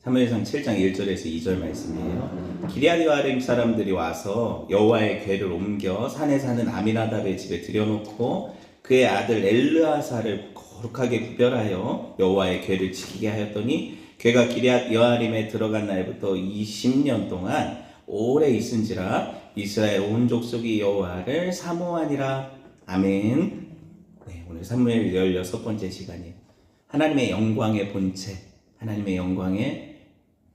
사무엘상 7장 1절에서 2절 말씀이에요. 기럇 여아림 사람들이 와서 여호와의 궤를 옮겨 산에 사는 아미나답의 집에 들여놓고 그의 아들 엘르아사를 거룩하게 구별하여 여호와의 궤를 지키게 하였더니 궤가 기럇 여아림에 들어간 날부터 20년 동안 오래 있은지라 이스라엘 온 족속이 여호와를 사모하니라. 아멘. 네, 오늘 사무엘 16번째 시간이에요. 하나님의 영광의 본체, 하나님의 영광의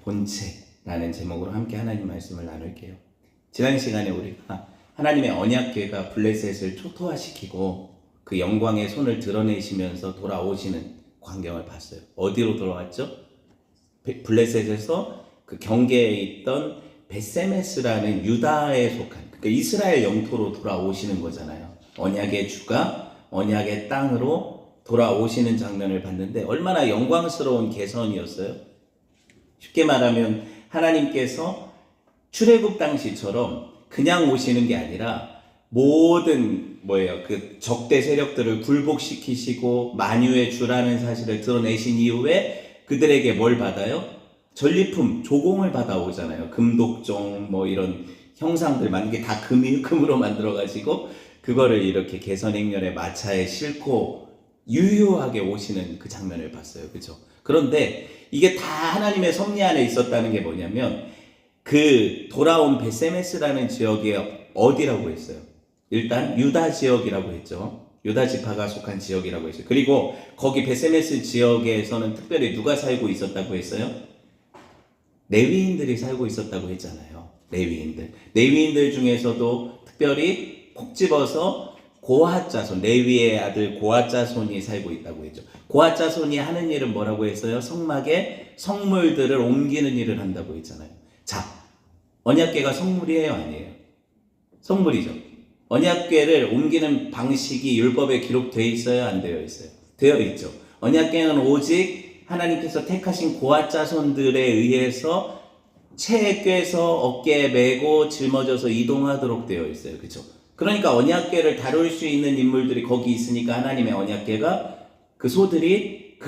본체라는 제목으로 함께 하나님 말씀을 나눌게요. 지난 시간에 우리가 하나님의 언약궤가 블레셋을 초토화시키고 그 영광의 손을 드러내시면서 돌아오시는 광경을 봤어요. 어디로 돌아왔죠? 블레셋에서 그 경계에 있던 벳세메스라는 유다에 속한, 그러니까 이스라엘 영토로 돌아오시는 거잖아요. 언약의 주가 언약의 땅으로 돌아오시는 장면을 봤는데 얼마나 영광스러운 개선이었어요. 쉽게 말하면 하나님께서 출애굽 당시처럼 그냥 오시는 게 아니라 모든 그 적대 세력들을 굴복시키시고 만유의 주라는 사실을 드러내신 이후에 그들에게 뭘 받아요? 전리품, 조공을 받아오잖아요. 금독종 이런 형상들 만든 게 다 금으로 만들어가지고 그거를 이렇게 개선행렬의 마차에 싣고 유유하게 오시는 그 장면을 봤어요. 그죠? 그런데 이게 다 하나님의 섭리 안에 있었다는 게 뭐냐면 그 돌아온 벳세메스라는 지역이 어디라고 했어요? 일단 유다 지역이라고 했죠. 유다 지파가 속한 지역이라고 했어요. 그리고 거기 벳세메스 지역에서는 특별히 누가 살고 있었다고 했어요? 레위인들이 살고 있었다고 했잖아요. 레위인들 중에서도 특별히 콕 집어서 고핫 자손, 레위의 아들 고핫 자손이 살고 있다고 했죠. 고핫 자손이 하는 일은 뭐라고 했어요? 성막에 성물들을 옮기는 일을 한다고 했잖아요. 자, 언약궤가 성물이에요, 아니에요? 성물이죠. 언약궤를 옮기는 방식이 율법에 기록되어 있어요, 안 되어 있어요? 되어 있죠. 언약궤는 오직 하나님께서 택하신 고핫 자손들에 의해서 채에 꿰서 어깨에 메고 짊어져서 이동하도록 되어 있어요. 그렇죠? 그러니까 언약궤를 다룰 수 있는 인물들이 거기 있으니까 하나님의 언약궤가 그 소들이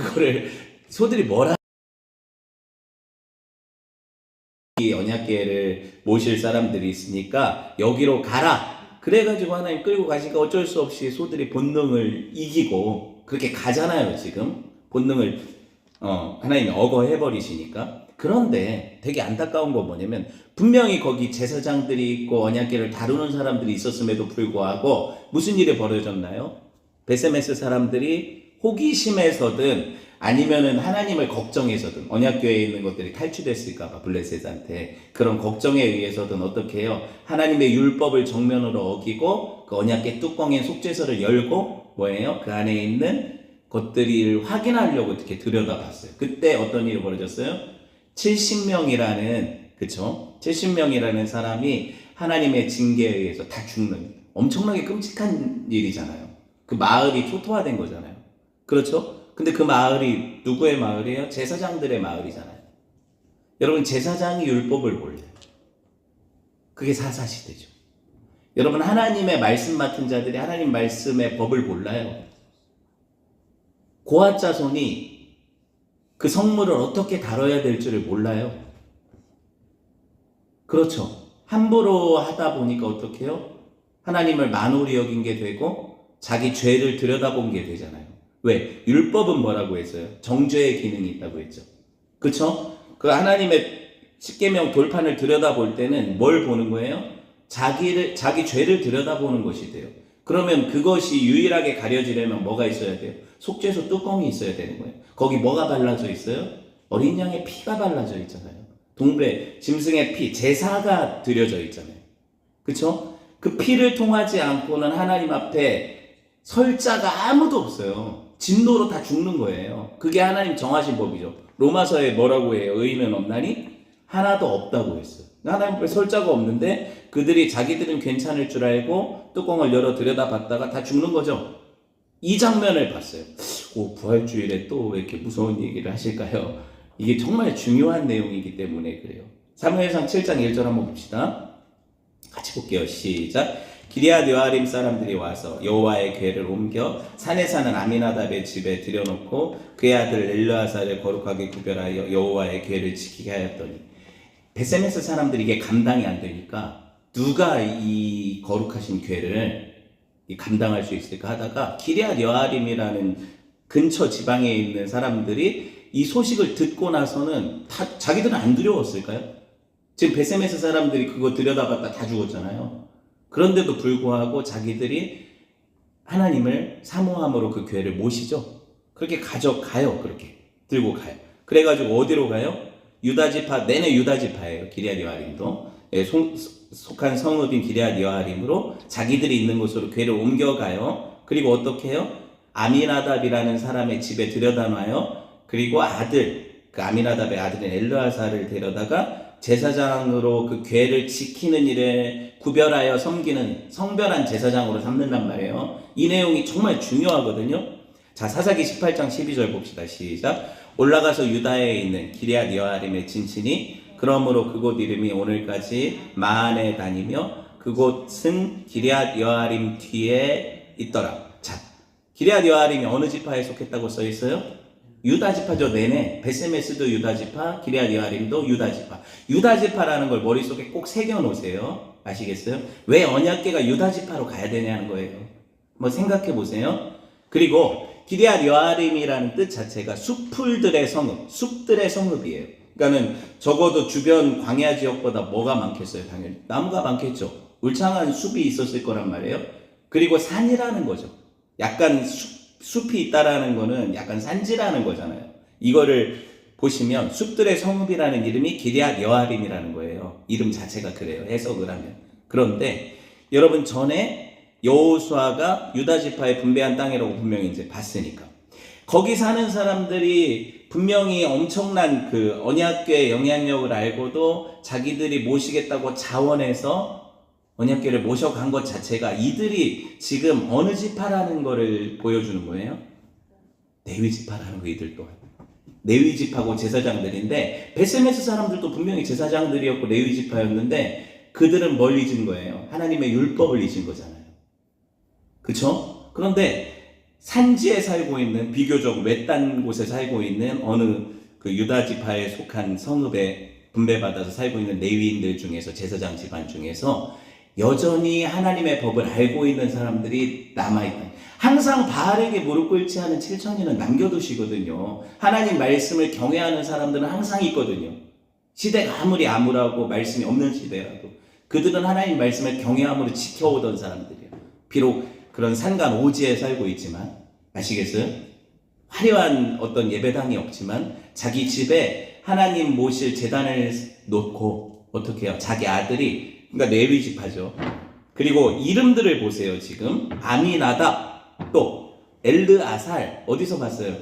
뭐라 이 언약궤를 모실 사람들이 있으니까 여기로 가라. 그래가지고 하나님 끌고 가시니까 어쩔 수 없이 소들이 본능을 이기고 그렇게 가잖아요. 지금 본능을 하나님이 억어해버리시니까. 그런데 되게 안타까운 건 뭐냐면 분명히 거기 제사장들이 있고 언약궤를 다루는 사람들이 있었음에도 불구하고 무슨 일이 벌어졌나요? 벳세메스 사람들이 호기심에서든 아니면은 하나님을 걱정해서든 언약궤에 있는 것들이 탈취됐을까봐 블레셋한테 그런 걱정에 의해서든 어떻게 해요? 하나님의 율법을 정면으로 어기고 그 언약궤 뚜껑의 속죄서를 열고 그 안에 있는 것들을 확인하려고 이렇게 들여다봤어요. 그때 어떤 일이 벌어졌어요? 70명이라는, 그쵸? 70명이라는 사람이 하나님의 징계에 의해서 다 죽는 엄청나게 끔찍한 일이잖아요. 그 마을이 초토화된 거잖아요. 그렇죠? 근데 그 마을이 누구의 마을이에요? 제사장들의 마을이잖아요. 여러분, 제사장이 율법을 몰라요. 그게 사사시대죠. 여러분, 하나님의 말씀 맡은 자들이 하나님 말씀의 법을 몰라요. 고핫 자손이 그 성물을 어떻게 다뤄야 될지를 몰라요. 그렇죠. 함부로 하다 보니까 어떻게 해요? 하나님을 만홀히 여긴 게 되고 자기 죄를 들여다본 게 되잖아요. 왜? 율법은 뭐라고 했어요? 정죄의 기능이 있다고 했죠. 그렇죠? 그 하나님의 십계명 돌판을 들여다볼 때는 뭘 보는 거예요? 자기 죄를 들여다보는 것이 돼요. 그러면 그것이 유일하게 가려지려면 뭐가 있어야 돼요? 속죄소 뚜껑이 있어야 되는 거예요. 거기 뭐가 발라져 있어요? 어린 양의 피가 발라져 있잖아요. 동물의 짐승의 피, 제사가 드려져 있잖아요. 그쵸? 그 피를 통하지 않고는 하나님 앞에 설 자가 아무도 없어요. 진노로 다 죽는 거예요. 그게 하나님 정하신 법이죠. 로마서에 뭐라고 해요? 의인은 없나니? 하나도 없다고 했어요. 하나님 앞에 설 자가 없는데 그들이 자기들은 괜찮을 줄 알고 뚜껑을 열어 들여다봤다가 다 죽는 거죠. 이 장면을 봤어요. 부활주일에 또 왜 이렇게 무서운 얘기를 하실까요? 이게 정말 중요한 내용이기 때문에 그래요. 사무엘상 7장 1절 한번 봅시다. 같이 볼게요. 시작. 기럇 여아림 사람들이 와서 여호와의 궤를 옮겨 산에 사는 아미나답의 집에 들여놓고 그의 아들 엘르아살을 거룩하게 구별하여 여호와의 궤를 지키게 하였더니 베세메스 사람들이 이게 감당이 안 되니까 누가 이 거룩하신 궤를 감당할 수 있을까 하다가 기럇 여아림이라는 근처 지방에 있는 사람들이 이 소식을 듣고 나서는 다 자기들은 안 두려웠을까요? 지금 베세메스 사람들이 그거 들여다봤다 다 죽었잖아요. 그런데도 불구하고 자기들이 하나님을 사모함으로 그 궤를 모시죠. 그렇게 가져가요. 그렇게 들고 가요. 그래가지고 어디로 가요? 유다지파, 내내 유다지파예요. 기럇 여아림도 속한 성읍인 기럇 여아림으로 자기들이 있는 곳으로 궤를 옮겨가요. 그리고 어떻게 해요? 아미나답이라는 사람의 집에 들여다놔요. 그리고 그 아미나답의 아들인 엘르아사를 데려다가 제사장으로 그 궤를 지키는 일에 구별하여 섬기는 성별한 제사장으로 삼는단 말이에요. 이 내용이 정말 중요하거든요. 자, 사사기 18장 12절 봅시다. 시작. 올라가서 유다에 있는 기럇 여아림에 진치니 그러므로 그곳 이름이 오늘까지 마안에 다니며 그곳은 기럇 여아림 뒤에 있더라. 자, 기럇 여아림이 어느 지파에 속했다고 써 있어요? 유다지파죠. 내내 베세메스도 유다지파, 기럇 여아림도 유다지파. 유다지파라는 걸 머릿속에 꼭 새겨놓으세요. 아시겠어요? 왜 언약궤가 유다지파로 가야 되냐는 거예요. 한번 생각해 보세요. 그리고 기럇 여아림이라는 뜻 자체가 숲풀들의 성읍, 숲들의 성읍이에요. 그러니까는 적어도 주변 광야 지역보다 뭐가 많겠어요? 당연히 나무가 많겠죠. 울창한 숲이 있었을 거란 말이에요. 그리고 산이라는 거죠. 약간 숲이 있다라는 거는 약간 산지라는 거잖아요. 이거를 보시면 숲들의 성읍이라는 이름이 기럇 여아림이라는 거예요. 이름 자체가 그래요. 해석을 하면. 그런데 여러분 전에 여호수아가 유다 지파의 분배한 땅이라고 분명히 이제 봤으니까 거기 사는 사람들이 분명히 엄청난 그 언약궤의 영향력을 알고도 자기들이 모시겠다고 자원해서 언약궤를 모셔간 것 자체가 이들이 지금 어느 지파라는 거를 보여주는 거예요? 레위 지파라는 거. 이들 또한 레위 지파고 제사장들인데 베세메스 사람들도 분명히 제사장들이었고 레위 지파였는데 그들은 뭘 잊은 거예요? 하나님의 율법을 잊은 거잖아요. 그쵸? 그런데 산지에 살고 있는 비교적 외딴 곳에 살고 있는 어느 그 유다 지파에 속한 성읍에 분배받아서 살고 있는 레위인들 중에서 제사장 집안 중에서 여전히 하나님의 법을 알고 있는 사람들이 남아있다. 항상 바알에게 무릎 꿇지 않은 7천년은 남겨두시거든요. 하나님 말씀을 경외하는 사람들은 항상 있거든요. 시대가 아무리 암울하고 말씀이 없는 시대라도 그들은 하나님 말씀을 경외함으로 지켜오던 사람들이에요. 비록 그런 산간 오지에 살고 있지만 아시겠어요? 화려한 어떤 예배당이 없지만 자기 집에 하나님 모실 제단을 놓고 어떻게 해요? 자기 아들이 그러니까 레위 지파죠. 그리고 이름들을 보세요. 지금 아미나답 또 엘르아살 어디서 봤어요?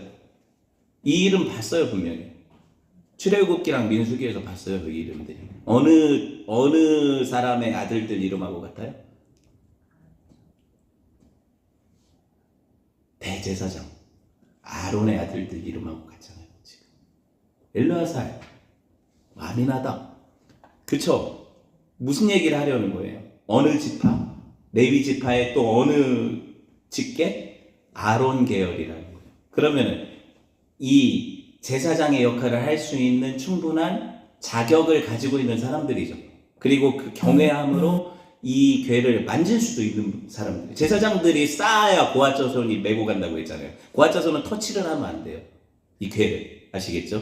이 이름 봤어요. 분명히 출애굽기랑 민수기에서 봤어요. 그 이름들이 어느 사람의 아들들 이름하고 같아요? 대제사장 아론의 아들들 이름하고 같잖아요. 지금 엘르아살 아미나답 그쵸? 무슨 얘기를 하려는 거예요? 어느 지파? 레위 지파의 또 어느 직계? 아론 계열이라는 거예요. 그러면은 이 제사장의 역할을 할 수 있는 충분한 자격을 가지고 있는 사람들이죠. 그리고 그 경외함으로 이 궤를 만질 수도 있는 사람들. 제사장들이 쌓아야 고아자손이 메고 간다고 했잖아요. 고아자손은 터치를 하면 안 돼요. 이 궤를. 아시겠죠?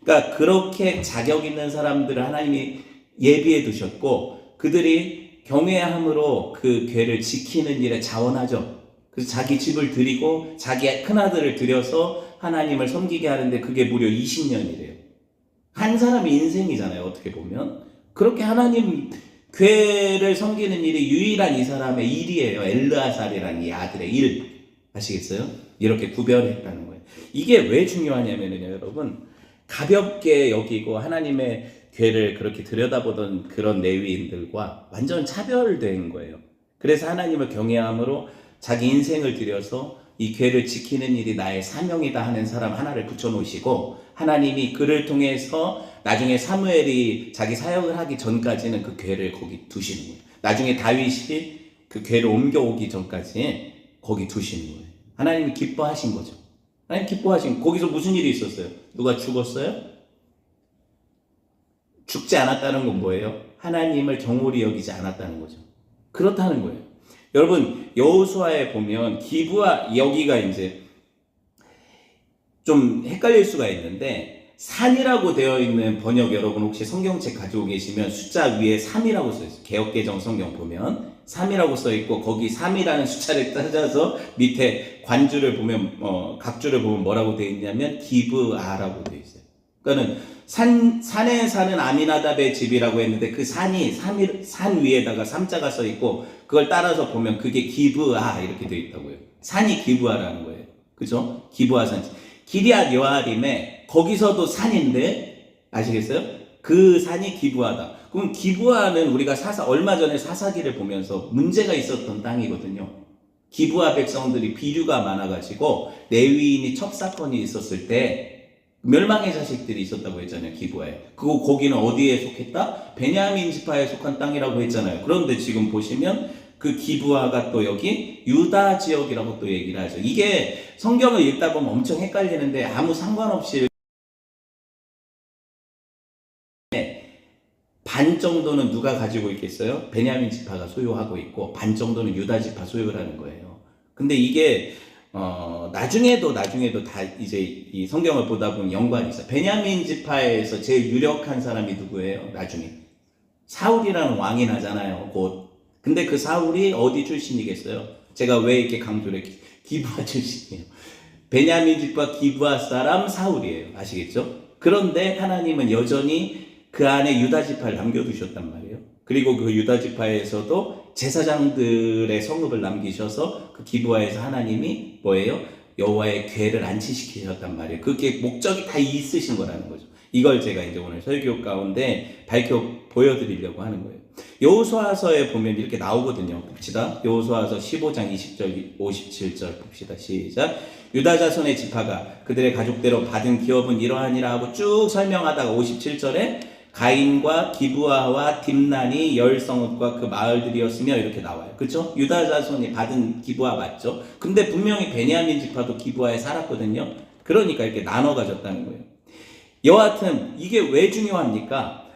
그러니까 그렇게 자격 있는 사람들을 하나님이 예비해 두셨고 그들이 경외함으로 그 궤를 지키는 일에 자원하죠. 그래서 자기 집을 드리고 자기 큰아들을 들여서 하나님을 섬기게 하는데 그게 무려 20년이래요. 한 사람의 인생이잖아요. 어떻게 보면. 그렇게 하나님 궤를 섬기는 일이 유일한 이 사람의 일이에요. 엘르아살이라는 이 아들의 일. 아시겠어요? 이렇게 구별했다는 거예요. 이게 왜 중요하냐면요, 여러분. 가볍게 여기고 하나님의 궤를 그렇게 들여다보던 그런 레위인들과 완전 차별된 거예요. 그래서 하나님을 경외함으로 자기 인생을 들여서 이 궤를 지키는 일이 나의 사명이다 하는 사람 하나를 붙여놓으시고 하나님이 그를 통해서 나중에 사무엘이 자기 사역을 하기 전까지는 그 궤를 거기 두시는 거예요. 나중에 다윗이 그 궤를 옮겨오기 전까지 거기 두시는 거예요. 하나님이 기뻐하신 거죠. 하나님 기뻐하신, 거기서 무슨 일이 있었어요? 누가 죽었어요? 죽지 않았다는 건 뭐예요? 하나님을 경홀히 여기지 않았다는 거죠. 그렇다는 거예요. 여러분, 여호수아에 보면 기브와, 여기가 이제 좀 헷갈릴 수가 있는데, 산이라고 되어 있는 번역, 여러분 혹시 성경책 가지고 계시면 숫자 위에 3이라고 써 있어요. 개역개정 성경 보면 3이라고 써 있고, 거기 3이라는 숫자를 찾아서 밑에 관주를 보면, 각주를 보면 뭐라고 되어 있냐면 기브아라고 되어 있어요. 그러니까는 산에 사는 아미나답의 집이라고 했는데, 그 산이 산 위에다가 3자가 써 있고, 그걸 따라서 보면 그게 기브아 이렇게 되어 있다고요. 산이 기브아라는 거예요. 그죠? 기브아 산. 기럇 여아림에 거기서도 산인데, 아시겠어요? 그 산이 기브아다. 그럼 기브아는 우리가 얼마 전에 사사기를 보면서 문제가 있었던 땅이거든요. 기브아 백성들이 비류가 많아가지고 레위인이 첩사건이 있었을 때 멸망의 자식들이 있었다고 했잖아요. 기브아에. 그거 거기는 어디에 속했다? 베냐민 지파에 속한 땅이라고 했잖아요. 그런데 지금 보시면 그 기브아가 또 여기 유다 지역이라고 또 얘기를 하죠. 이게 성경을 읽다 보면 엄청 헷갈리는데 아무 상관없이 반 정도는 누가 가지고 있겠어요? 베냐민 지파가 소유하고 있고 반 정도는 유다 지파 소유라는 거예요. 근데 이게 나중에도 다 이제 이 성경을 보다 보면 연관이 있어요. 베냐민 지파에서 제일 유력한 사람이 누구예요? 나중에 사울이라는 왕이 나잖아요. 곧. 근데 그 사울이 어디 출신이겠어요? 제가 왜 이렇게 강조를 했어요? 기브아 출신이에요. 베냐민 지파 기브아 사람 사울이에요. 아시겠죠? 그런데 하나님은 여전히 그 안에 유다 지파를 남겨두셨단 말이에요. 그리고 그 유다 지파에서도 제사장들의 성읍을 남기셔서 그 기브아에서 하나님이 뭐예요? 여호와의 궤를 안치시키셨단 말이에요. 그게 목적이 다 있으신 거라는 거죠. 이걸 제가 이제 오늘 설교 가운데 밝혀 보여드리려고 하는 거예요. 여호수아서에 보면 이렇게 나오거든요. 봅시다. 여호수아서 15장 20절 57절 봅시다. 시작. 유다 자손의 지파가 그들의 가족대로 받은 기업은 이러하니라 하고 쭉 설명하다가 57절에 가인과 기브아와 딥난이 10성읍과 그 마을들이었으며 이렇게 나와요. 그렇죠? 유다 자손이 받은 기브아 맞죠? 근데 분명히 베냐민 지파도 기브아에 살았거든요. 그러니까 이렇게 나눠 가졌다는 거예요. 여하튼 이게 왜 중요합니까?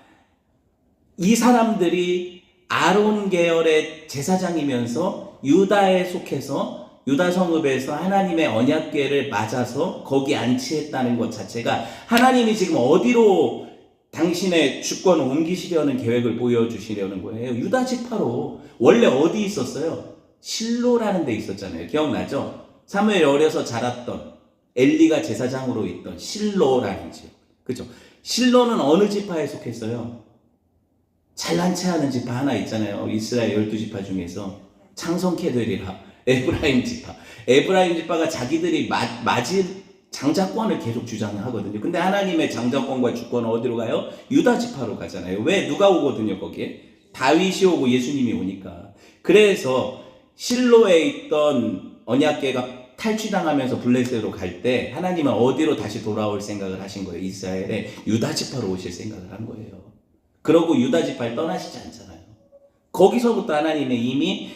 이 사람들이 아론 계열의 제사장이면서 유다에 속해서 유다 성읍에서 하나님의 언약궤를 맞아서 거기 안치했다는 것 자체가 하나님이 지금 어디로 당신의 주권을 옮기시려는 계획을 보여주시려는 거예요. 유다 지파로. 원래 어디 있었어요? 실로라는 데 있었잖아요. 기억나죠? 사무엘이 어려서 자랐던, 엘리가 제사장으로 있던 실로라는 지역. 그죠? 실로는 어느 지파에 속했어요? 잘난 체하는 지파 하나 있잖아요. 이스라엘 12지파 중에서 창성케들이라 에브라임 지파. 에브라임 지파가 자기들이 맞은 장자권을 계속 주장하거든요. 근데 하나님의 장자권과 주권은 어디로 가요? 유다 지파로 가잖아요. 왜? 누가 오거든요, 거기에? 다윗이 오고 예수님이 오니까. 그래서 실로에 있던 언약궤가 탈취당하면서 블레셋으로 갈 때 하나님은 어디로 다시 돌아올 생각을 하신 거예요? 이스라엘에 유다 지파로 오실 생각을 한 거예요. 그러고 유다 지파를 떠나시지 않잖아요. 거기서부터 하나님은 이미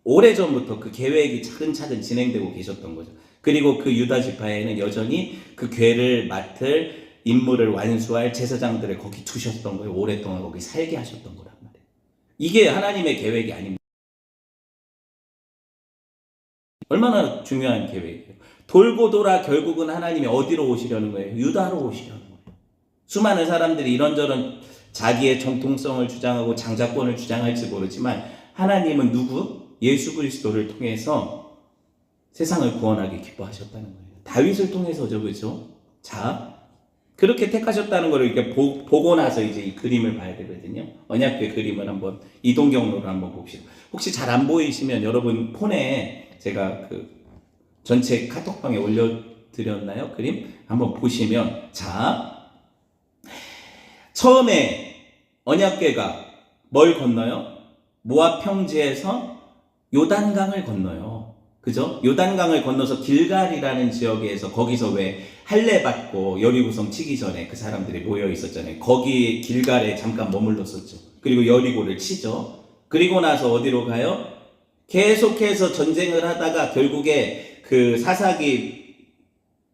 오래전부터 그 계획이 차근차근 진행되고 계셨던 거죠. 그리고 그 유다 지파에는 여전히 그 궤를 맡을 임무를 완수할 제사장들을 거기 두셨던 거예요. 오랫동안 거기 살게 하셨던 거란 말이에요. 이게 하나님의 계획이 아닙니다. 얼마나 중요한 계획이에요. 돌고 돌아 결국은 하나님이 어디로 오시려는 거예요? 유다로 오시려는 거예요. 수많은 사람들이 이런저런 자기의 정통성을 주장하고 장자권을 주장할지 모르지만 하나님은 누구? 예수 그리스도를 통해서 세상을 구원하기 기뻐하셨다는 거예요. 다윗을 통해서죠, 그렇죠? 자, 그렇게 택하셨다는 걸 이렇게 보고 나서 이제 이 그림을 봐야 되거든요. 언약궤 그림을 한번 이동 경로로 한번 봅시다. 혹시 잘 안 보이시면 여러분 폰에 제가 그 전체 카톡방에 올려드렸나요? 그림 한번 보시면, 자, 처음에 언약궤가 뭘 건너요? 모압 평지에서 요단강을 건너요. 그죠? 요단강을 건너서 길갈이라는 지역에서, 거기서 왜 할례 받고 여리고성 치기 전에 그 사람들이 모여 있었잖아요. 거기 길갈에 잠깐 머물렀었죠. 그리고 여리고를 치죠. 그리고 나서 어디로 가요? 계속해서 전쟁을 하다가 결국에 그 사사기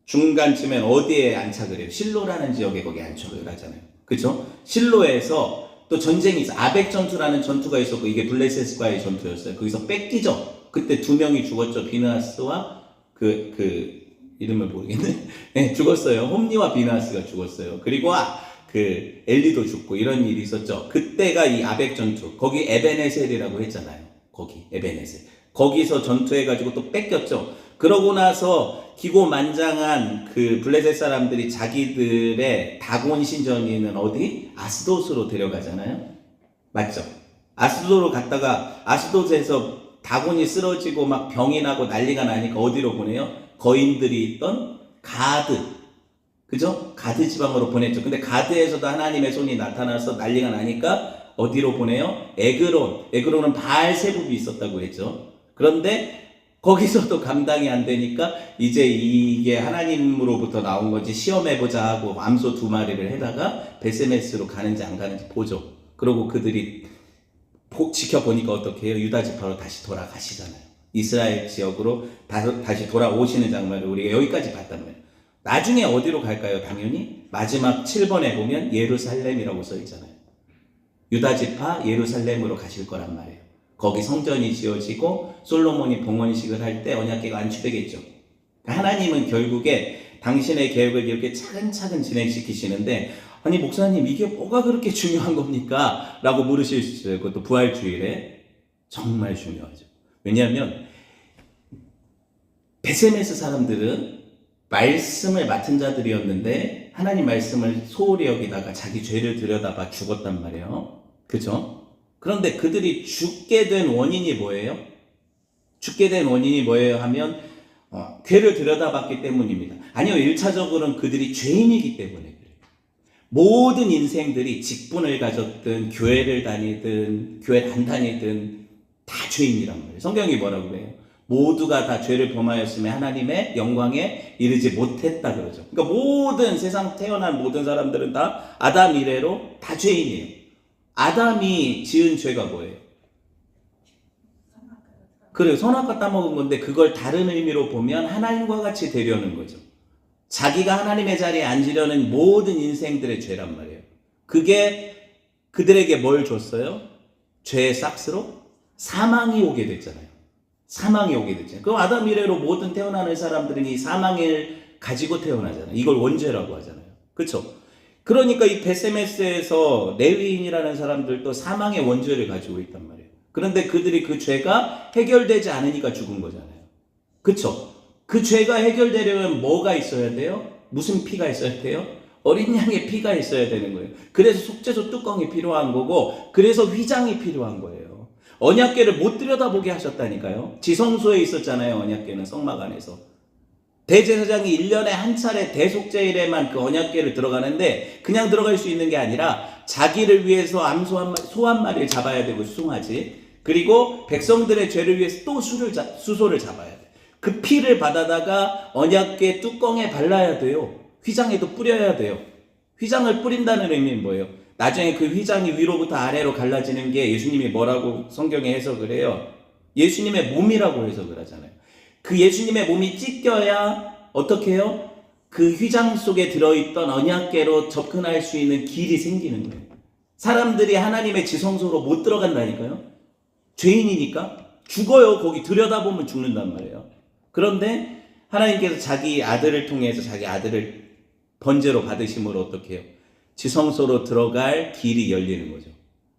중간쯤엔 어디에 안착을 해요? 실로라는 지역에 거기 안착을 하잖아요. 그쵸? 실로에서 또 전쟁이 있어. 아벡 전투라는 전투가 있었고, 이게 블레셋과의 전투였어요. 거기서 뺏기죠. 그때 2명이 죽었죠. 비느하스와 이름을 모르겠네. 네, 죽었어요. 홈니와 비느하스가 죽었어요. 그리고 그 엘리도 죽고 이런 일이 있었죠. 그때가 이 아벡 전투. 거기 에베네셀이라고 했잖아요. 거기 에베네셀. 거기서 전투해가지고 또 뺏겼죠. 그러고 나서 기고만장한 그 블레셋 사람들이 자기들의 다곤 신전이 있는 어디? 아스돗으로 데려가잖아요. 맞죠? 아스돗으로 갔다가 아스돗에서 다곤이 쓰러지고 막 병이 나고 난리가 나니까 어디로 보내요? 거인들이 있던 가드. 그죠? 가드 지방으로 보냈죠. 근데 가드에서도 하나님의 손이 나타나서 난리가 나니까 어디로 보내요? 에그론. 에그론은 바알세붑이 있었다고 했죠. 그런데 거기서도 감당이 안 되니까 이제 이게 하나님으로부터 나온 건지 시험해보자 하고 암소 2마리를 해다가 베세메스로 가는지 안 가는지 보죠. 그러고 그들이 지켜보니까 어떻게 해요? 유다 지파로 다시 돌아가시잖아요. 이스라엘 지역으로 다시 돌아오시는 장면을 우리가 여기까지 봤단 말이에요. 나중에 어디로 갈까요? 당연히 마지막 7번에 보면 예루살렘이라고 써 있잖아요. 유다 지파 예루살렘으로 가실 거란 말이에요. 거기 성전이 지어지고 솔로몬이 봉헌식을 할 때 언약궤가 안치되겠죠. 하나님은 결국에 당신의 계획을 이렇게 차근차근 진행시키시는데, 아니 목사님 이게 뭐가 그렇게 중요한 겁니까? 라고 물으실 수 있어요. 그것도 부활주일에. 정말 중요하죠. 왜냐하면 베세메스 사람들은 말씀을 맡은 자들이었는데 하나님 말씀을 소홀히 여기다가 자기 죄를 들여다봐 죽었단 말이에요. 그죠? 그런데 그들이 죽게 된 원인이 뭐예요? 죽게 된 원인이 뭐예요 하면 죄를 들여다봤기 때문입니다. 아니요, 1차적으로는 그들이 죄인이기 때문에 그래요. 모든 인생들이 직분을 가졌든 교회를 다니든 교회를 안 다니든 다 죄인이란 말이에요. 성경이 뭐라고 그래요? 모두가 다 죄를 범하였으며 하나님의 영광에 이르지 못했다 그러죠. 그러니까 모든 세상 태어난 모든 사람들은 다 아담 이래로 다 죄인이에요. 아담이 지은 죄가 뭐예요? 그래요. 선악과 따먹은 건데 그걸 다른 의미로 보면 하나님과 같이 되려는 거죠. 자기가 하나님의 자리에 앉으려는 모든 인생들의 죄란 말이에요. 그게 그들에게 뭘 줬어요? 죄의 싹스로 사망이 오게 됐잖아요. 사망이 오게 됐잖아요. 그럼 아담 이래로 모든 태어나는 사람들은 이 사망을 가지고 태어나잖아요. 이걸 원죄라고 하잖아요. 그렇죠? 그러니까 이 베세메스에서 레위인이라는 사람들도 사망의 원죄를 가지고 있단 말이에요. 그런데 그들이 그 죄가 해결되지 않으니까 죽은 거잖아요. 그쵸? 그 죄가 해결되려면 뭐가 있어야 돼요? 무슨 피가 있어야 돼요? 어린 양의 피가 있어야 되는 거예요. 그래서 속죄소 뚜껑이 필요한 거고, 그래서 휘장이 필요한 거예요. 언약궤를 못 들여다보게 하셨다니까요. 지성소에 있었잖아요. 언약궤는 성막 안에서. 대제사장이 1년에 한 차례 대속죄일에만 그 언약궤를 들어가는데 그냥 들어갈 수 있는 게 아니라 자기를 위해서 소 한 마리를 잡아야 되고 수송아지, 그리고 백성들의 죄를 위해서 또 수소를 잡아야 돼. 그 피를 받아다가 언약궤 뚜껑에 발라야 돼요. 휘장에도 뿌려야 돼요. 휘장을 뿌린다는 의미는 뭐예요? 나중에 그 휘장이 위로부터 아래로 갈라지는 게 예수님이 뭐라고 성경에 해석을 해요? 예수님의 몸이라고 해석을 하잖아요. 그 예수님의 몸이 찢겨야 어떻게 해요? 그 휘장 속에 들어있던 언약궤로 접근할 수 있는 길이 생기는 거예요. 사람들이 하나님의 지성소로 못 들어간다니까요. 죄인이니까 죽어요. 거기 들여다보면 죽는단 말이에요. 그런데 하나님께서 자기 아들을 통해서 자기 아들을 번제로 받으심으로 어떻게 해요? 지성소로 들어갈 길이 열리는 거죠.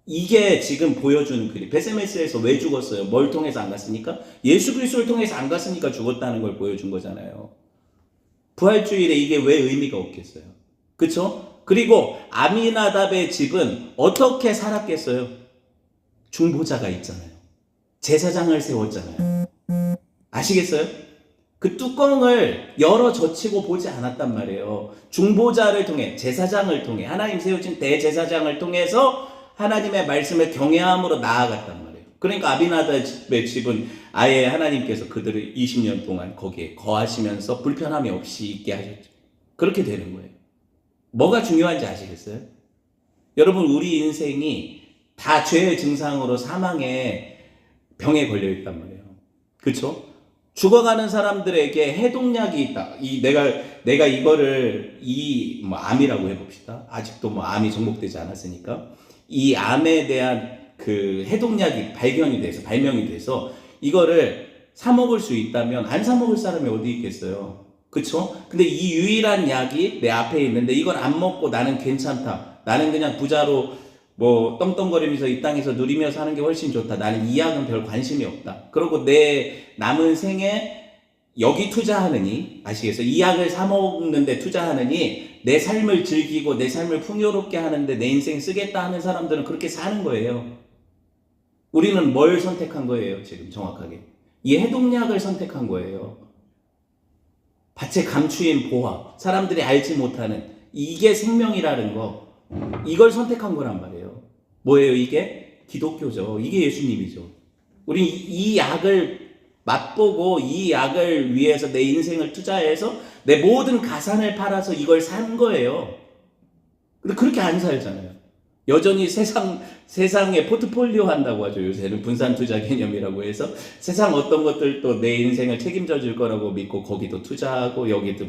이게 지금 보여주는 그림. 베세메스에서 왜 죽었어요? 뭘 통해서 안 갔습니까? 예수 그리스도를 통해서 안 갔으니까 죽었다는 걸 보여준 거잖아요. 부활주일에 이게 왜 의미가 없겠어요? 그쵸? 그리고 아미나답의 집은 어떻게 살았겠어요? 중보자가 있잖아요. 제사장을 세웠잖아요. 아시겠어요? 그 뚜껑을 열어 젖히고 보지 않았단 말이에요. 중보자를 통해, 제사장을 통해, 하나님 세우신 대제사장을 통해서 하나님의 말씀을 경외함으로 나아갔단 말이에요. 그러니까 아비나답의 집은 아예 하나님께서 그들을 20년 동안 거기에 거하시면서 불편함이 없이 있게 하셨죠. 그렇게 되는 거예요. 뭐가 중요한지 아시겠어요? 여러분, 우리 인생이 다 죄의 증상으로 사망에 병에 걸려 있단 말이에요. 그렇죠? 죽어가는 사람들에게 해독약이 있다. 내가 이거를 뭐 암이라고 해봅시다. 아직도 뭐 암이 정복되지 않았으니까 이 암에 대한 그 해독약이 발명이 돼서 이거를 사 먹을 수 있다면 안 사 먹을 사람이 어디 있겠어요? 그쵸? 근데 이 유일한 약이 내 앞에 있는데 이걸 안 먹고 나는 괜찮다. 나는 그냥 부자로 뭐 떵떵거리면서 이 땅에서 누리며 사는 게 훨씬 좋다. 나는 이 약은 별 관심이 없다. 그리고 내 남은 생에 여기 투자하느니, 아시겠어요? 이 약을 사 먹는데 투자하느니 내 삶을 즐기고 내 삶을 풍요롭게 하는데 내 인생 쓰겠다 하는 사람들은 그렇게 사는 거예요. 우리는 뭘 선택한 거예요? 지금 정확하게 이 해독약을 선택한 거예요. 밭에 감추인 보화, 사람들이 알지 못하는 이게 생명이라는 거, 이걸 선택한 거란 말이에요. 뭐예요 이게? 기독교죠. 이게 예수님이죠. 우리 이 약을 맛보고 이 약을 위해서 내 인생을 투자해서 내 모든 가산을 팔아서 이걸 산 거예요. 근데 그렇게 안 살잖아요. 여전히 세상에 포트폴리오 한다고 하죠. 요새는 분산 투자 개념이라고 해서 세상 어떤 것들도 내 인생을 책임져 줄 거라고 믿고 거기도 투자하고 여기도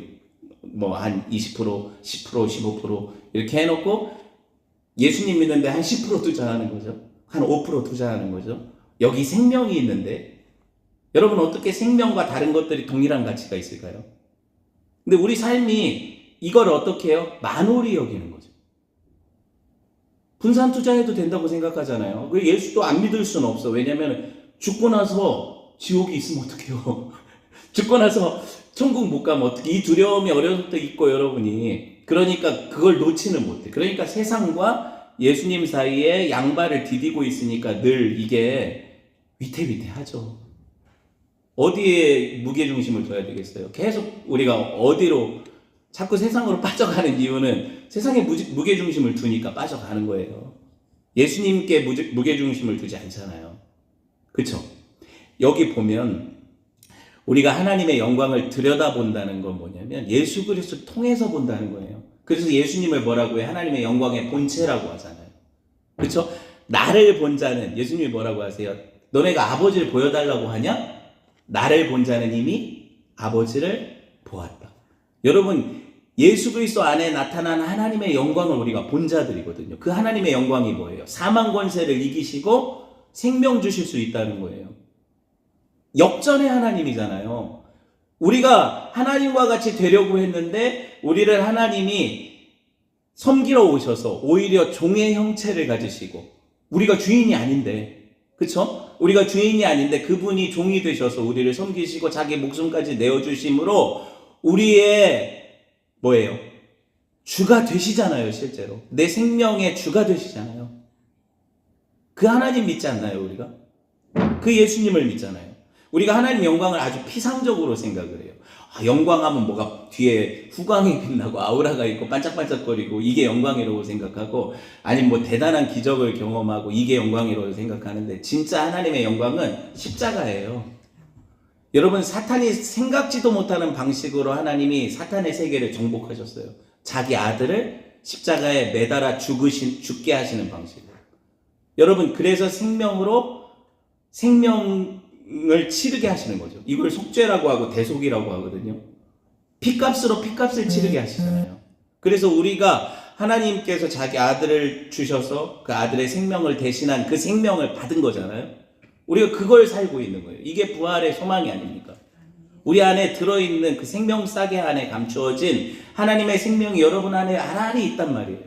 뭐 한 20%, 10%, 15% 이렇게 해놓고 예수님 믿는데 한 10% 투자하는 거죠. 한 5% 투자하는 거죠. 여기 생명이 있는데 여러분 어떻게 생명과 다른 것들이 동일한 가치가 있을까요? 근데 우리 삶이 이걸 어떻게 해요? 만홀히 여기는 거죠. 분산 투자해도 된다고 생각하잖아요. 예수도 안 믿을 수는 없어. 왜냐면 죽고 나서 지옥이 있으면 어떡해요? 죽고 나서 천국 못 가면 어떡해? 이 두려움이 어려서부터 있고 여러분이 그러니까 그걸 놓지는 못해. 그러니까 세상과 예수님 사이에 양발을 디디고 있으니까 늘 이게 위태위태하죠. 어디에 무게중심을 둬야 되겠어요? 계속 우리가 어디로 자꾸 세상으로 빠져가는 이유는 세상에 무게중심을 두니까 빠져가는 거예요. 예수님께 무게중심을 두지 않잖아요. 그쵸? 여기 보면 우리가 하나님의 영광을 들여다본다는 건 뭐냐면 예수 그리스도를 통해서 본다는 거예요. 그래서 예수님을 뭐라고 해? 하나님의 영광의 본체라고 하잖아요. 그쵸? 나를 본 자는 예수님이 뭐라고 하세요? 너네가 아버지를 보여달라고 하냐? 나를 본 자는 이미 아버지를 보았다. 여러분 예수 그리스도 안에 나타난 하나님의 영광을 우리가 본 자들이거든요. 그 하나님의 영광이 뭐예요? 사망 권세를 이기시고 생명 주실 수 있다는 거예요. 역전의 하나님이잖아요. 우리가 하나님과 같이 되려고 했는데 우리를 하나님이 섬기러 오셔서 오히려 종의 형체를 가지시고 우리가 주인이 아닌데 그쵸? 우리가 주인이 아닌데 그분이 종이 되셔서 우리를 섬기시고 자기 목숨까지 내어주심으로 우리의 뭐예요? 주가 되시잖아요. 실제로 내 생명의 주가 되시잖아요. 그 하나님 믿지 않나요? 우리가 그 예수님을 믿잖아요. 우리가 하나님 영광을 아주 피상적으로 생각을 해요. 영광하면 뭐가 뒤에 후광이 빛나고 아우라가 있고 반짝반짝거리고 이게 영광이라고 생각하고 아니면 뭐 대단한 기적을 경험하고 이게 영광이라고 생각하는데 진짜 하나님의 영광은 십자가예요. 여러분 사탄이 생각지도 못하는 방식으로 하나님이 사탄의 세계를 정복하셨어요. 자기 아들을 십자가에 매달아 죽게 하시는 방식으로. 여러분 그래서 생명을 치르게 하시는 거죠. 이걸 속죄라고 하고 대속이라고 하거든요. 피값으로 피값을 치르게 하시잖아요. 그래서 우리가 하나님께서 자기 아들을 주셔서 그 아들의 생명을 대신한 그 생명을 받은 거잖아요. 우리가 그걸 살고 있는 거예요. 이게 부활의 소망이 아닙니까? 우리 안에 들어있는 그 생명 싸개 안에 감추어진 하나님의 생명이 여러분 안에 아란히 있단 말이에요.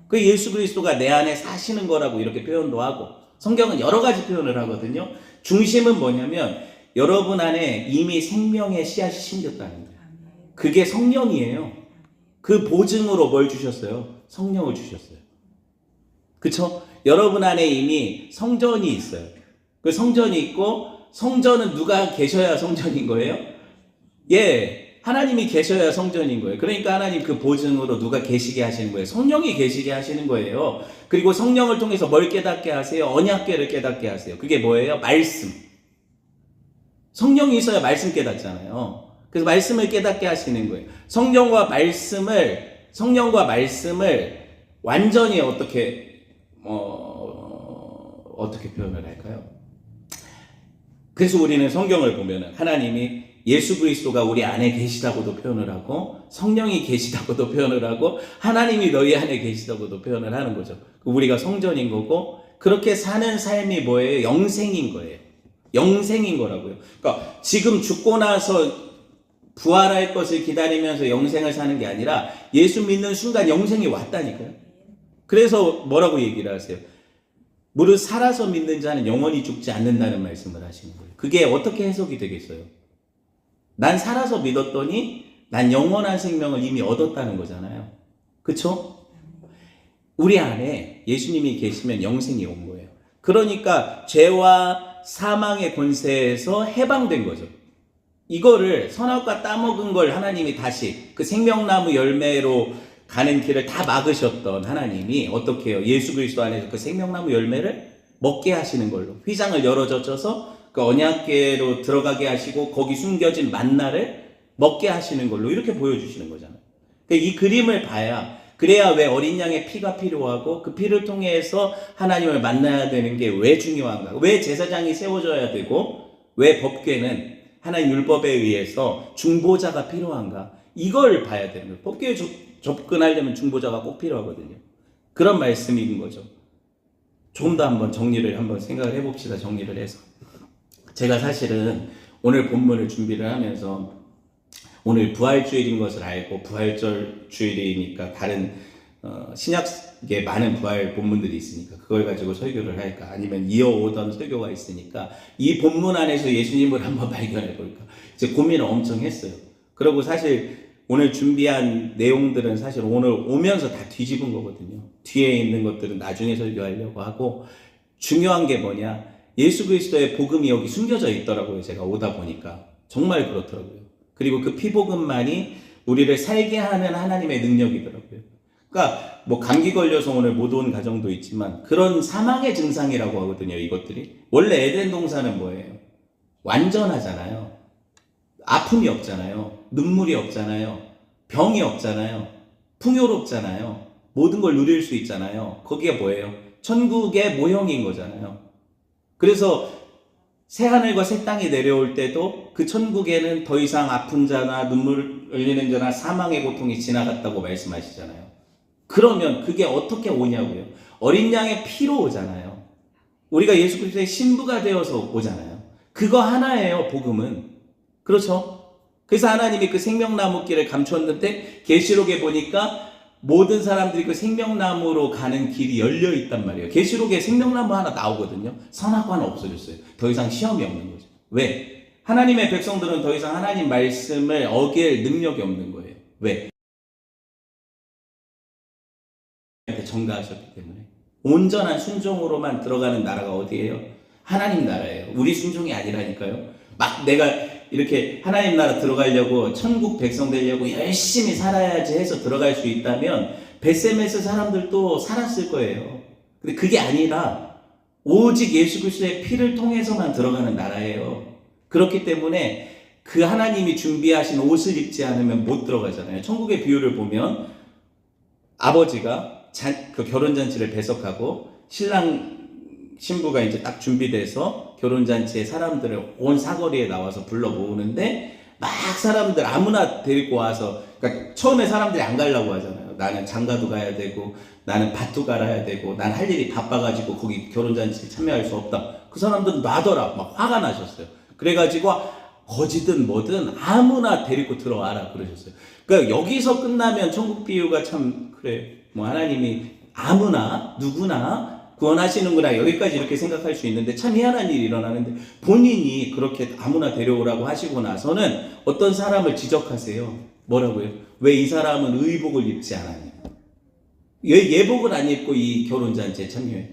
그 예수 그리스도가 내 안에 사시는 거라고 이렇게 표현도 하고 성경은 여러 가지 표현을 하거든요. 중심은 뭐냐면 여러분 안에 이미 생명의 씨앗이 심겼다는 거예요. 그게 성령이에요. 그 보증으로 뭘 주셨어요? 성령을 주셨어요. 그쵸? 여러분 안에 이미 성전이 있어요. 그 성전이 있고 성전은 누가 계셔야 성전인 거예요? 예, 하나님이 계셔야 성전인 거예요. 그러니까 하나님 그 보증으로 누가 계시게 하시는 거예요? 성령이 계시게 하시는 거예요. 그리고 성령을 통해서 뭘 깨닫게 하세요? 언약궤를 깨닫게 하세요. 그게 뭐예요? 말씀. 성령이 있어야 말씀 깨닫잖아요. 그래서 말씀을 깨닫게 하시는 거예요. 성령과 말씀을 완전히 어떻게 표현을 할까요? 그래서 우리는 성경을 보면 하나님이 예수 그리스도가 우리 안에 계시다고도 표현을 하고 성령이 계시다고도 표현을 하고 하나님이 너희 안에 계시다고도 표현을 하는 거죠. 우리가 성전인 거고 그렇게 사는 삶이 뭐예요? 영생인 거예요. 영생인 거라고요. 그러니까 지금 죽고 나서 부활할 것을 기다리면서 영생을 사는 게 아니라 예수 믿는 순간 영생이 왔다니까요. 그래서 뭐라고 얘기를 하세요? 무릇 살아서 믿는 자는 영원히 죽지 않는다는 말씀을 하시는 거예요. 그게 어떻게 해석이 되겠어요? 난 살아서 믿었더니 난 영원한 생명을 이미 얻었다는 거잖아요. 그쵸? 우리 안에 예수님이 계시면 영생이 온 거예요. 그러니까 죄와 사망의 권세에서 해방된 거죠. 이거를 선악과 따먹은 걸 하나님이 다시 그 생명나무 열매로 가는 길을 다 막으셨던 하나님이 어떻게 해요? 예수 그리스도 안에서 그 생명나무 열매를 먹게 하시는 걸로 휘장을 열어젖혀서 그 언약궤로 들어가게 하시고 거기 숨겨진 만나를 먹게 하시는 걸로 이렇게 보여주시는 거잖아요. 그러니까 이 그림을 봐야 그래야 왜 어린 양의 피가 필요하고 그 피를 통해서 하나님을 만나야 되는 게 왜 중요한가? 왜 제사장이 세워져야 되고 왜 법궤는 하나님 율법에 의해서 중보자가 필요한가? 이걸 봐야 되는 거예요. 법궤에 접근하려면 중보자가 꼭 필요하거든요. 그런 말씀인 거죠. 좀 더 한번 정리를 한번 생각을 해봅시다. 정리를 해서. 제가 사실은 오늘 본문을 준비를 하면서 오늘 부활주일인 것을 알고 부활절 주일이니까 다른 신약에 많은 부활 본문들이 있으니까 그걸 가지고 설교를 할까 아니면 이어오던 설교가 있으니까 이 본문 안에서 예수님을 한번 발견해 볼까 이제 고민을 엄청 했어요. 그리고 사실 오늘 준비한 내용들은 사실 오늘 오면서 다 뒤집은 거거든요. 뒤에 있는 것들은 나중에 설교하려고 하고 중요한 게 뭐냐 예수 그리스도의 복음이 여기 숨겨져 있더라고요. 제가 오다 보니까 정말 그렇더라고요. 그리고 그 피복음만이 우리를 살게 하는 하나님의 능력이더라고요. 그러니까 뭐 감기 걸려서 오늘 못 온 가정도 있지만 그런 사망의 증상이라고 하거든요. 이것들이 원래 에덴 동산은 뭐예요? 완전하잖아요. 아픔이 없잖아요. 눈물이 없잖아요. 병이 없잖아요. 풍요롭잖아요. 모든 걸 누릴 수 있잖아요. 거기가 뭐예요? 천국의 모형인 거잖아요. 그래서 새하늘과 새 땅이 내려올 때도 그 천국에는 더 이상 아픈 자나 눈물 흘리는 자나 사망의 고통이 지나갔다고 말씀하시잖아요. 그러면 그게 어떻게 오냐고요? 어린 양의 피로 오잖아요. 우리가 예수 그리스도의 신부가 되어서 오잖아요. 그거 하나예요, 복음은. 그렇죠? 그래서 하나님이 그 생명나무 길을 감췄는데 계시록에 보니까 모든 사람들이 그 생명나무로 가는 길이 열려 있단 말이에요. 계시록에 생명나무 하나 나오거든요. 선악과 하나 없어졌어요. 더 이상 시험이 없는 거죠. 왜? 하나님의 백성들은 더 이상 하나님 말씀을 어길 능력이 없는 거예요. 왜? 전가하셨기 때문에. 온전한 순종으로만 들어가는 나라가 어디예요? 하나님 나라예요. 우리 순종이 아니라니까요. 막 내가 이렇게 하나님 나라 들어가려고 천국 백성 되려고 열심히 살아야지 해서 들어갈 수 있다면 벳세메스 사람들도 살았을 거예요. 근데 그게 아니라 오직 예수 그리스도의 피를 통해서만 들어가는 나라예요. 그렇기 때문에 그 하나님이 준비하신 옷을 입지 않으면 못 들어가잖아요. 천국의 비유를 보면 아버지가 그 결혼잔치를 배석하고 신부가 이제 딱 준비돼서 결혼잔치에 사람들을 온 사거리에 나와서 불러 모으는데 막 사람들 아무나 데리고 와서 그러니까 처음에 사람들이 안 가려고 하잖아요. 나는 장가도 가야 되고 나는 밭도 갈아야 되고 난 할 일이 바빠가지고 거기 결혼잔치에 참여할 수 없다. 그 사람들은 놔둬라 막 화가 나셨어요. 그래가지고 거지든 뭐든 아무나 데리고 들어와라 그러셨어요. 그러니까 여기서 끝나면 천국 비유가 참 그래 뭐 하나님이 아무나 누구나 구원하시는구나 여기까지 이렇게 생각할 수 있는데 참 희한한 일이 일어나는데 본인이 그렇게 아무나 데려오라고 하시고 나서는 어떤 사람을 지적하세요. 뭐라고요? 왜 이 사람은 의복을 입지 않았냐? 왜 예복을 안 입고 이 결혼잔치에 참여해?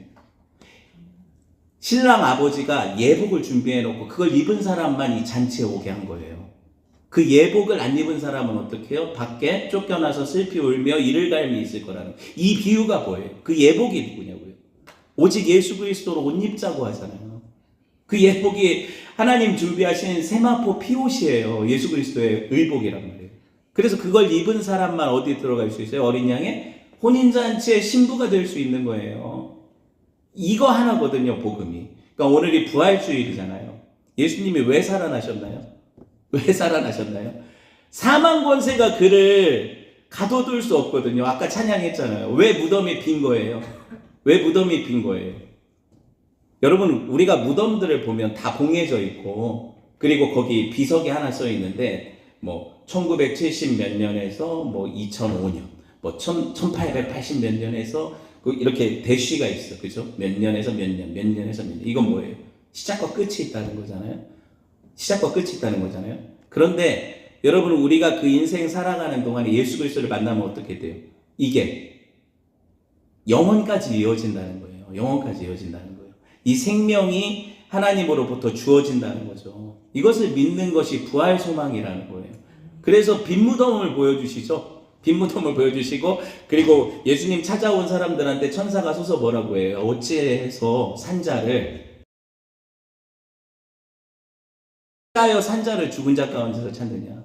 신랑 아버지가 예복을 준비해놓고 그걸 입은 사람만 이 잔치에 오게 한 거예요. 그 예복을 안 입은 사람은 어떻게 해요? 밖에 쫓겨나서 슬피 울며 이를 갈미 있을 거라는 이 비유가 뭐예요? 그 예복이 누구냐고요? 오직 예수 그리스도로 옷 입자고 하잖아요. 그 예복이 하나님 준비하신 세마포 피옷이에요. 예수 그리스도의 의복이란 말이에요. 그래서 그걸 입은 사람만 어디 들어갈 수 있어요? 어린 양의 혼인잔치의 신부가 될 수 있는 거예요. 이거 하나거든요, 복음이. 그러니까 오늘이 부활주일이잖아요. 예수님이 왜 살아나셨나요? 왜 살아나셨나요? 사망 권세가 그를 가둬둘 수 없거든요. 아까 찬양했잖아요. 왜 무덤이 빈 거예요? 왜 무덤이 빈 거예요? 여러분, 우리가 무덤들을 보면 다 봉해져 있고, 그리고 거기 비석이 하나 써 있는데, 뭐 1970 몇 년에서 뭐 2005년, 뭐 1880 몇 년에서 이렇게 대쉬가 있어, 그죠? 몇 년에서 몇 년, 몇 년에서 몇 년. 이건 뭐예요? 시작과 끝이 있다는 거잖아요. 시작과 끝이 있다는 거잖아요. 그런데 여러분, 우리가 그 인생 살아가는 동안에 예수 그리스도를 만나면 어떻게 돼요? 이게 영원까지 이어진다는 거예요. 영원까지 이어진다는 거예요. 이 생명이 하나님으로부터 주어진다는 거죠. 이것을 믿는 것이 부활 소망이라는 거예요. 그래서 빈 무덤을 보여주시죠. 빈 무덤을 보여주시고, 그리고 예수님 찾아온 사람들한테 천사가 서서 뭐라고 해요? 어찌해서 산자를 하여 산자를 죽은 자 가운데서 찾느냐.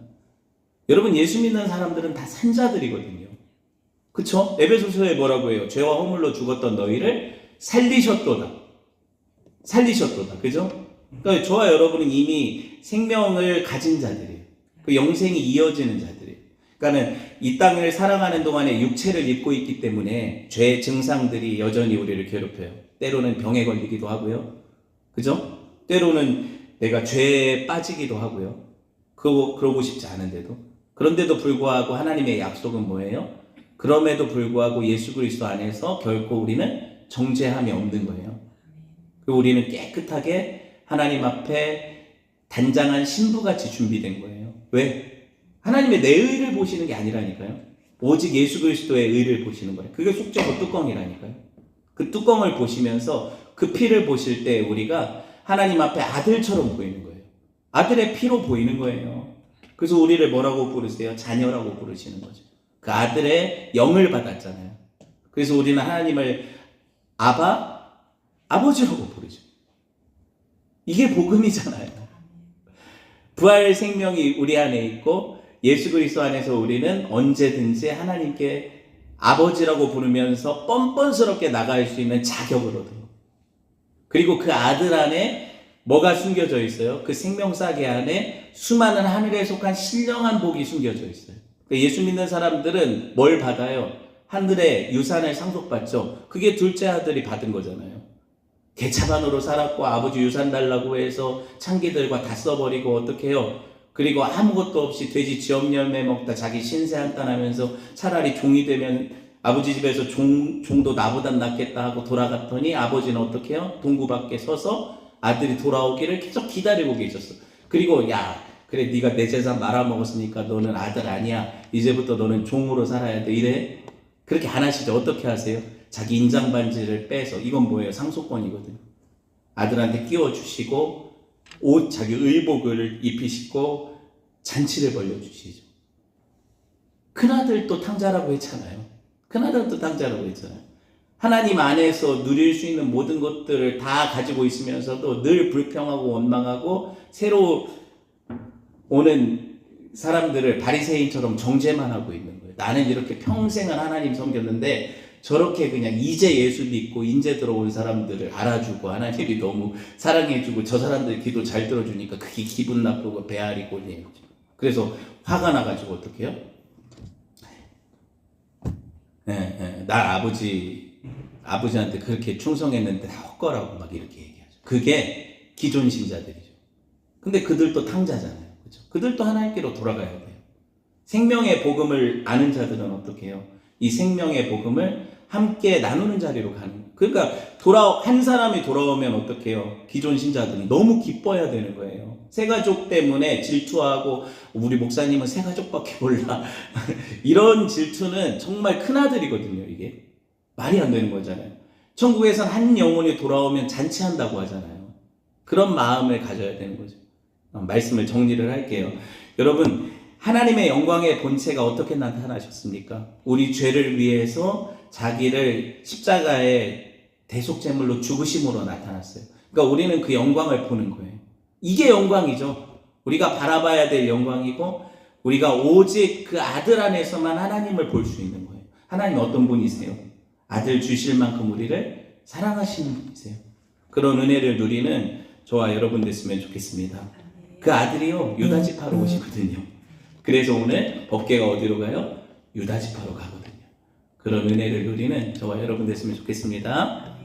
여러분, 예수 믿는 사람들은 다 산자들이거든요. 그쵸? 에베소서에 뭐라고 해요? 죄와 허물로 죽었던 너희를 살리셨도다. 살리셨도다. 그죠? 그러니까 저와 여러분은 이미 생명을 가진 자들이에요. 그 영생이 이어지는 자들이에요. 그러니까는 이 땅을 살아가는 동안에 육체를 입고 있기 때문에 죄의 증상들이 여전히 우리를 괴롭혀요. 때로는 병에 걸리기도 하고요. 그죠? 때로는 내가 죄에 빠지기도 하고요. 그러고 싶지 않은데도. 그런데도 불구하고 하나님의 약속은 뭐예요? 그럼에도 불구하고 예수 그리스도 안에서 결코 우리는 정죄함이 없는 거예요. 우리는 깨끗하게 하나님 앞에 단장한 신부같이 준비된 거예요. 왜? 하나님의 내 의를 보시는 게 아니라니까요. 오직 예수 그리스도의 의를 보시는 거예요. 그게 속죄고 뚜껑이라니까요. 그 뚜껑을 보시면서 그 피를 보실 때 우리가 하나님 앞에 아들처럼 보이는 거예요. 아들의 피로 보이는 거예요. 그래서 우리를 뭐라고 부르세요? 자녀라고 부르시는 거죠. 그 아들의 영을 받았잖아요. 그래서 우리는 하나님을 아버지라고 부르죠. 이게 복음이잖아요. 부활 생명이 우리 안에 있고 예수 그리스도 안에서 우리는 언제든지 하나님께 아버지라고 부르면서 뻔뻔스럽게 나갈 수 있는 자격을 얻어요. 그리고 그 아들 안에 뭐가 숨겨져 있어요? 그 생명싸개 안에 수많은 하늘에 속한 신령한 복이 숨겨져 있어요. 예수 믿는 사람들은 뭘 받아요? 하늘의 유산을 상속받죠. 그게 둘째 아들이 받은 거잖아요. 개차반으로 살았고 아버지 유산 달라고 해서 창기들과 다 써버리고 어떻게 해요? 그리고 아무것도 없이 돼지 지엄 열매 먹다 자기 신세 한탄하면서 차라리 종이 되면 아버지 집에서 종도 나보단 낫겠다 하고 돌아갔더니 아버지는 어떻게 해요? 동구 밖에 서서 아들이 돌아오기를 계속 기다리고 계셨어. 그리고 야, 그래 네가 내 재산 말아먹었으니까 너는 아들 아니야. 이제부터 너는 종으로 살아야 돼. 이래? 그렇게 안 하시죠. 어떻게 하세요? 자기 인장 반지를 빼서, 이건 뭐예요? 상속권이거든요. 아들한테 끼워주시고 옷, 자기 의복을 입히시고 잔치를 벌려주시죠. 큰아들도 탕자라고 했잖아요. 큰아들도 탕자라고 했잖아요. 하나님 안에서 누릴 수 있는 모든 것들을 다 가지고 있으면서도 늘 불평하고 원망하고 새로 오는 사람들을 바리새인처럼 정죄만 하고 있는 거예요. 나는 이렇게 평생을 하나님 섬겼는데 저렇게 그냥 이제 예수 믿고 인제 들어온 사람들을 알아주고 하나님이 너무 사랑해주고 저 사람들 기도 잘 들어주니까 그게 기분 나쁘고 배알이 꼴리는 거죠. 그래서 화가 나가지고 어떻게 해요? 나 아버지한테 그렇게 충성했는데 다 헛거라고 막 이렇게 얘기하죠. 그게 기존 신자들이죠. 근데 그들도 탕자잖아요. 그렇죠? 그들도 하나님께로 돌아가야 돼요. 생명의 복음을 아는 자들은 어떻게 해요? 이 생명의 복음을 함께 나누는 자리로 가는 거예요. 그러니까 한 사람이 돌아오면 어떻게 해요? 기존 신자들이 너무 기뻐해야 되는 거예요. 새가족 때문에 질투하고 우리 목사님은 새가족밖에 몰라. 이런 질투는 정말 큰아들이거든요. 이게 말이 안 되는 거잖아요. 천국에선 한 영혼이 돌아오면 잔치한다고 하잖아요. 그런 마음을 가져야 되는 거죠. 말씀을 정리를 할게요. 여러분, 하나님의 영광의 본체가 어떻게 나타나셨습니까? 우리 죄를 위해서 자기를 십자가의 대속제물로 죽으심으로 나타났어요. 그러니까 우리는 그 영광을 보는 거예요. 이게 영광이죠. 우리가 바라봐야 될 영광이고 우리가 오직 그 아들 안에서만 하나님을 볼 수 있는 거예요. 하나님 어떤 분이세요? 아들 주실 만큼 우리를 사랑하시는 분이세요. 그런 은혜를 누리는 저와 여러분 됐으면 좋겠습니다. 그 아들이요 유다 지파로 오시거든요. 그래서 오늘 법궤가 어디로 가요? 유다 지파로 가거든요. 그런 은혜를 누리는 저와 여러분 됐으면 좋겠습니다.